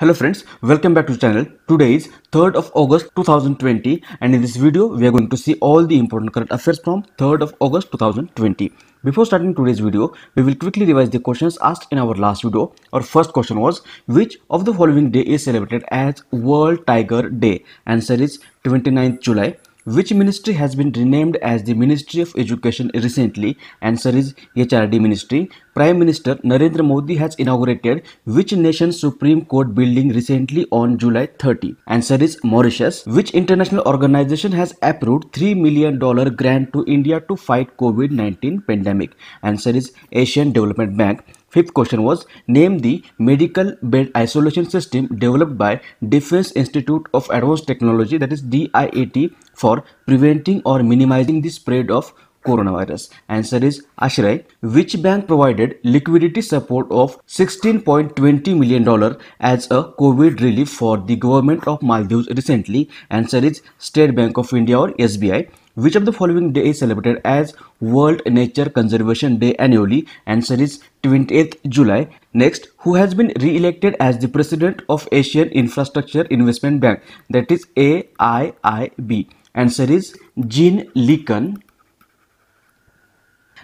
Hello friends, welcome back to the channel. Today is 3rd of August 2020 and in this video we are going to see all the important current affairs from 3rd of August 2020. Before starting today's video, we will quickly revise the questions asked in our last video. Our first question was, which of the following day is celebrated as World Tiger Day? Answer is 29th July. Which ministry has been renamed as the Ministry of Education recently? Answer is HRD Ministry. Prime Minister Narendra Modi has inaugurated which nation's Supreme Court building recently on July 30? Answer is Mauritius. Which international organization has approved $3 million grant to India to fight COVID-19 pandemic? Answer is Asian Development Bank. Fifth question was, name the medical bed isolation system developed by Defense Institute of Advanced Technology, that is DIAT, for preventing or minimizing the spread of coronavirus. Answer is Ashray. Which bank provided liquidity support of $16.20 million as a COVID relief for the government of Maldives recently? Answer is State Bank of India or SBI. Which of the following day is celebrated as World Nature Conservation Day annually? Answer is 28th July. Next, who has been re-elected as the President of Asian Infrastructure Investment Bank, that is AIIB? Answer is Jean Lekan.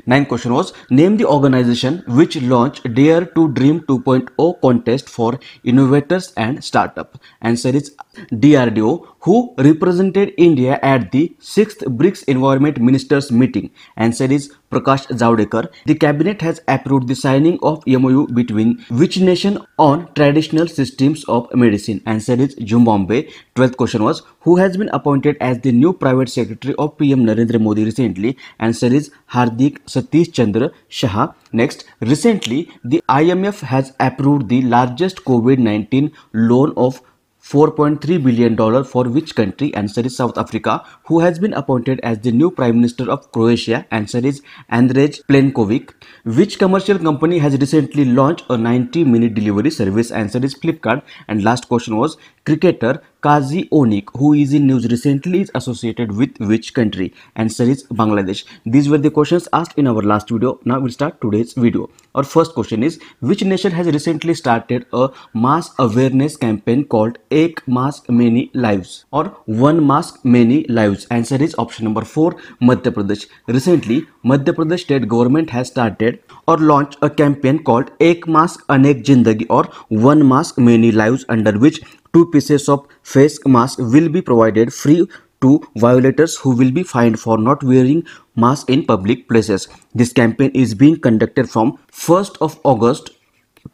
Ninth question was, name the organization which launched Dare to Dream 2.0 contest for innovators and startup. Answer is DRDO. Who represented India at the 6th BRICS Environment Ministers meeting? Answer is Prakash Javadekar. The cabinet has approved the signing of MOU between which nation on traditional systems of medicine? Answer is Zimbabwe. 12th question was, who has been appointed as the new private secretary of PM Narendra Modi recently? Answer is Hardik Satish Chandra Shah. Next, recently the IMF has approved the largest COVID-19 loan of $4.3 billion for which country? Answer is South Africa. Who has been appointed as the new Prime Minister of Croatia? Answer is Andrej Plenković. Which commercial company has recently launched a 90-minute delivery service? Answer is Flipkart. And last question was, cricketer Kazi Onik, who is in news recently, is associated with which country? Answer is Bangladesh. These were the questions asked in our last video. Now we'll start today's video. Our first question is, which nation has recently started a mass awareness campaign called Ek Mask Many Lives or One Mask Many Lives? Answer is option number 4, Madhya Pradesh. Recently, Madhya Pradesh state government has started or launched a campaign called Ek Mask Anek Jindagi or One Mask Many Lives, under which 2 pieces of face mask will be provided free to violators who will be fined for not wearing mask in public places. This campaign is being conducted from 1st of August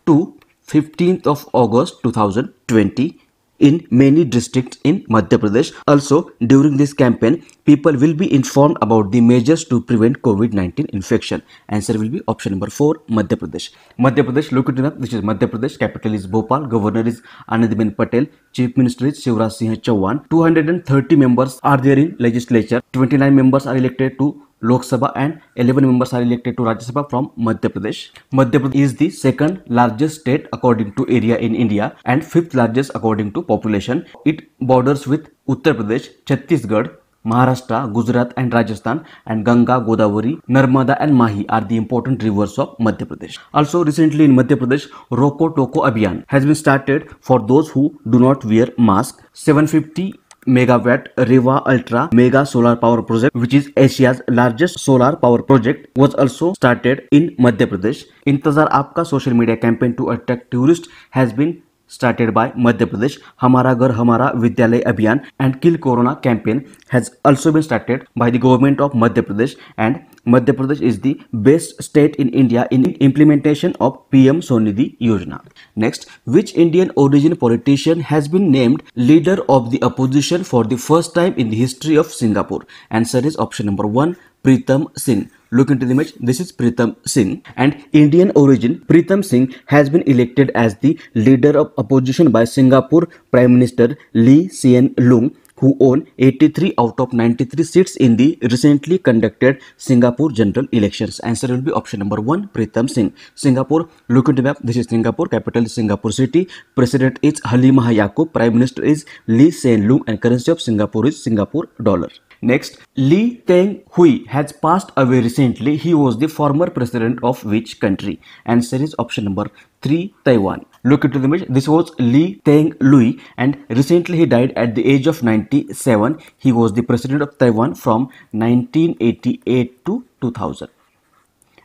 to 15th of August 2020 in many districts in Madhya Pradesh. Also, during this campaign, people will be informed about the measures to prevent COVID-19 infection. Answer will be option number 4, Madhya Pradesh. Madhya Pradesh, look it up. This is Madhya Pradesh. Capital is Bhopal. Governor is Anandben Patel. Chief Minister is Shivraj Singh Chauhan. 230 members are there in legislature. 29 members are elected to Lok Sabha and 11 members are elected to Rajya Sabha from Madhya Pradesh. Madhya Pradesh is the second largest state according to area in India and 5th largest according to population. It borders with Uttar Pradesh, Chhattisgarh, Maharashtra, Gujarat and Rajasthan, and Ganga, Godavari, Narmada and Mahi are the important rivers of Madhya Pradesh. Also, recently in Madhya Pradesh, Roko Toko Abhiyan has been started for those who do not wear mask. 750 megawatt Reva Ultra Mega Solar Power Project, which is Asia's largest solar power project, was also started in Madhya Pradesh. Intezar Aapka social media campaign to attract tourists has been started by Madhya Pradesh. Hamara Ghar Hamara Vidyalay Abhiyan and Kill Corona campaign has also been started by the government of Madhya Pradesh, and Madhya Pradesh is the best state in India in implementation of PM Sonidhi Yojana. Next, which Indian origin politician has been named leader of the opposition for the first time in the history of Singapore? Answer is option number 1, Pritam Singh. Look into the image. This is Pritam Singh, and Indian origin Pritam Singh has been elected as the leader of opposition by Singapore Prime Minister Lee Hsien Loong, who won 83 out of 93 seats in the recently conducted Singapore general elections. Answer will be option number 1, Pritam Singh. Singapore, look into the map. This is Singapore. Capital is Singapore City. President is Halimah Yacob. Prime Minister is Lee Hsien Loong, and currency of Singapore is Singapore dollar. Next, Lee Teng Hui has passed away recently. He was the former president of which country? Answer is option number 3, Taiwan. Look into the image. This was Lee Teng Lui, and recently he died at the age of 97. He was the president of Taiwan from 1988 to 2000.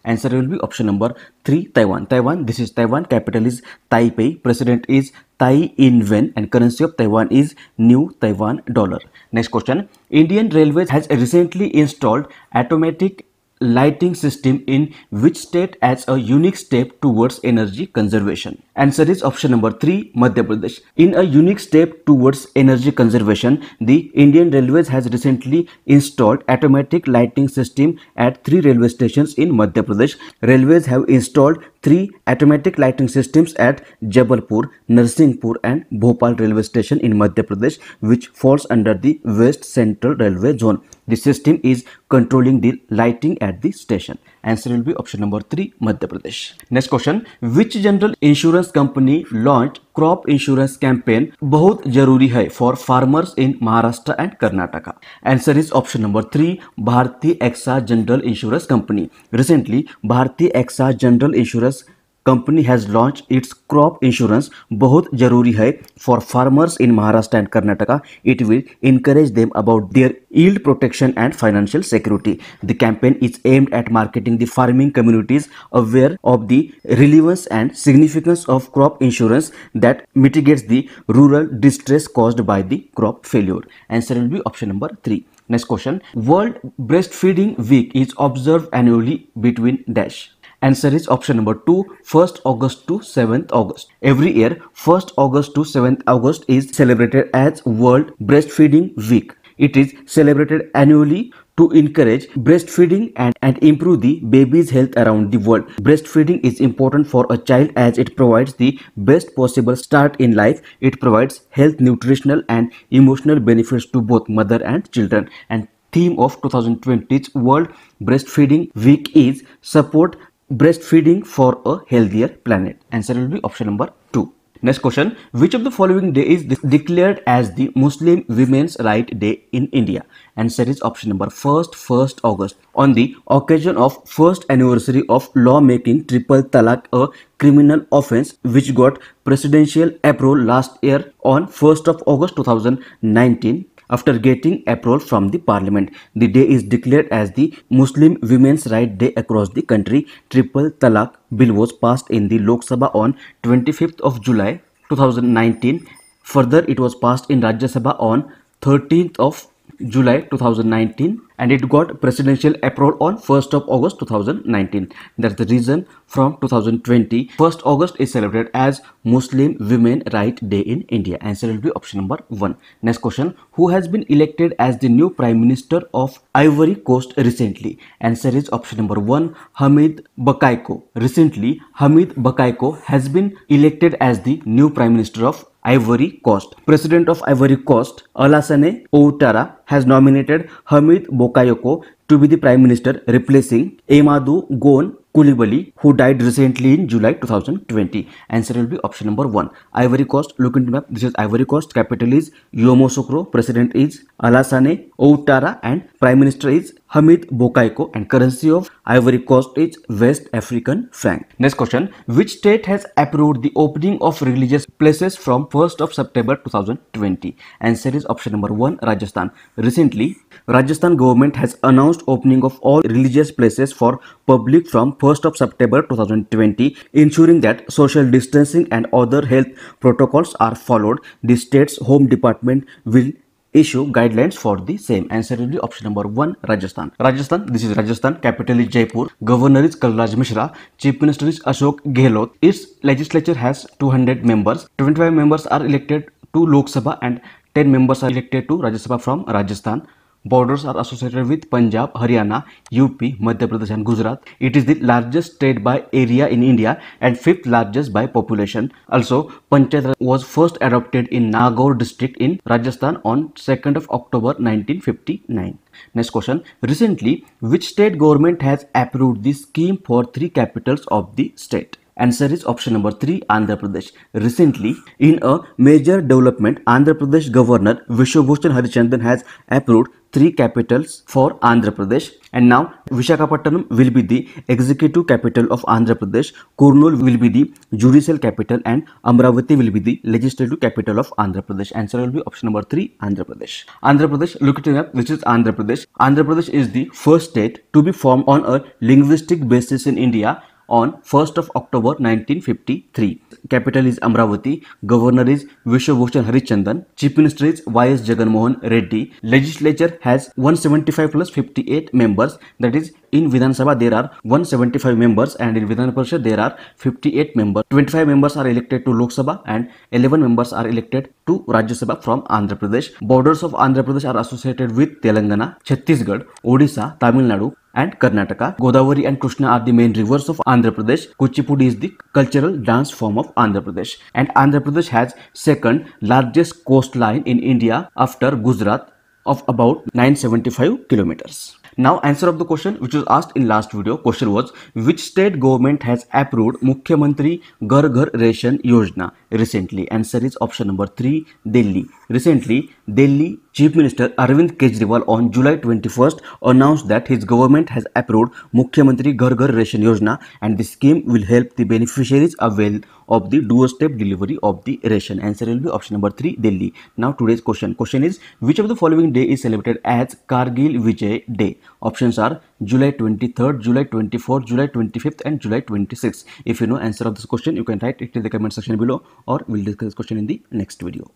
Answer will be option number 3, Taiwan. Taiwan, this is Taiwan. Capital is Taipei. President is Tai In-wen, and currency of Taiwan is New Taiwan dollar. Next question. Indian Railways has recently installed automatic lighting system in which state as a unique step towards energy conservation? Answer is option number 3, Madhya Pradesh. In a unique step towards energy conservation, the Indian Railways has recently installed automatic lighting system at 3 railway stations in Madhya Pradesh. Railways have installed 3 automatic lighting systems at Jabalpur, Narsinghpur and Bhopal railway station in Madhya Pradesh, which falls under the West Central Railway zone. The system is controlling the lighting at the station. Answer will be option number 3, Madhya Pradesh. Next question. Which general insurance company launched crop insurance campaign बहुत जरूरी है for farmers in Maharashtra and Karnataka? Answer is option number 3, Bharti AXA General Insurance Company. Recently, Bharti AXA General Insurance Company has launched its crop insurance बहुत जरूरी है for farmers in Maharashtra and Karnataka. It will encourage them about their yield protection and financial security. The campaign is aimed at marketing the farming communities aware of the relevance and significance of crop insurance that mitigates the rural distress caused by the crop failure. Answer will be option number 3. Next question. World Breastfeeding Week is observed annually between dash. Answer is option number 2, 1st August to 7th August. Every year, 1st August to 7th August is celebrated as World Breastfeeding Week. It is celebrated annually to encourage breastfeeding and improve the baby's health around the world. Breastfeeding is important for a child as it provides the best possible start in life. It provides health, nutritional and emotional benefits to both mother and children. And theme of 2020's World Breastfeeding Week is support breastfeeding for a healthier planet. Answer will be option number 2. Next question. Which of the following day is declared as the Muslim Women's Right Day in India? Answer is option number 1st August. On the occasion of first anniversary of law making triple talaq a criminal offense which got presidential approval last year on 1st of August 2019. After getting approval from the parliament, the day is declared as the Muslim Women's Right Day across the country. Triple Talaq bill was passed in the Lok Sabha on 25th of July 2019. Further, it was passed in Rajya Sabha on 13th of July 2019 and it got presidential approval on 1st of August 2019. That's the reason from 2020 1st August is celebrated as Muslim Women Right Day in India. Answer will be option number 1. Next question. Who has been elected as the new Prime Minister of Ivory Coast recently? Answer is option number 1, Hamid Bakaiko. Recently, Hamid Bakaiko has been elected as the new Prime Minister of Ivory Coast. President of Ivory Coast, Alassane Ouattara, has nominated Hamid Bakayoko to be the Prime Minister, replacing Amadou Gon Coulibaly, who died recently in July 2020. Answer will be option number 1. Ivory Coast, look into map. This is Ivory Coast. Capital is Yamoussoukro. President is Alassane Ouattara and Prime Minister is Hamid Bakayoko and currency of Ivory Coast is West African franc. Next question. Which state has approved the opening of religious places from 1st of September 2020? Answer is option number 1, Rajasthan. Recently, Rajasthan government has announced opening of all religious places for public from 1st of September 2020, ensuring that social distancing and other health protocols are followed. The state's home department will issue guidelines for the same. Answer will be option number 1, Rajasthan. Rajasthan, this is Rajasthan. Capital is Jaipur. Governor is Kalraj Mishra. Chief Minister is Ashok Gehlot. Its legislature has 200 members. 25 members are elected to Lok Sabha and 10 members are elected to Rajya Sabha from Rajasthan. Borders are associated with Punjab, Haryana, UP, Madhya Pradesh and Gujarat. It is the largest state by area in India and 5th largest by population. Also, Panchayat Raj was first adopted in Nagaur district in Rajasthan on 2nd of October 1959. Next question. Recently, which state government has approved the scheme for 3 capitals of the state? Answer is option number 3, Andhra Pradesh. Recently, in a major development, Andhra Pradesh Governor Vishwabhushan Harichandan has approved 3 capitals for Andhra Pradesh. And now Visakhapatnam will be the executive capital of Andhra Pradesh, Kurnool will be the judicial capital, and Amravati will be the legislative capital of Andhra Pradesh. Answer will be option number 3, Andhra Pradesh. Andhra Pradesh, look at it, which is Andhra Pradesh. Andhra Pradesh is the first state to be formed on a linguistic basis in India on 1st of October 1953. Capital is Amravati. Governor is Vishwabhushan Harichandan. Chief Minister is Y.S. Jaganmohan Reddy. Legislature has 175 plus 58 members. That is, in Vidhan Sabha there are 175 members and in Vidhan Parishad there are 58 members. 25 members are elected to Lok Sabha and 11 members are elected to Rajya Sabha from Andhra Pradesh. Borders of Andhra Pradesh are associated with Telangana, Chhattisgarh, Odisha, Tamil Nadu and Karnataka. Godavari and Krishna are the main rivers of Andhra Pradesh. Kuchipudi is the cultural dance form of Andhra Pradesh. And Andhra Pradesh has second largest coastline in India after Gujarat of about 975 kilometers. Now answer of the question which was asked in last video. Question was, which state government has approved Mukhyamantri Ghar Ghar Ration Yojana recently? Answer is option number 3, Delhi. Recently, Delhi Chief Minister Arvind Kejriwal on July 21st announced that his government has approved Mukhyamantri Ghar Ghar Ration Yojana, and the scheme will help the beneficiaries avail of the doorstep delivery of the ration. Answer will be option number 3, Delhi. Now today's question. Question is, which of the following day is celebrated as Kargil Vijay Day? Options are July 23rd, July 24th, July 25th and July 26th. If you know answer of this question, you can write it in the comment section below, or we'll discuss this question in the next video.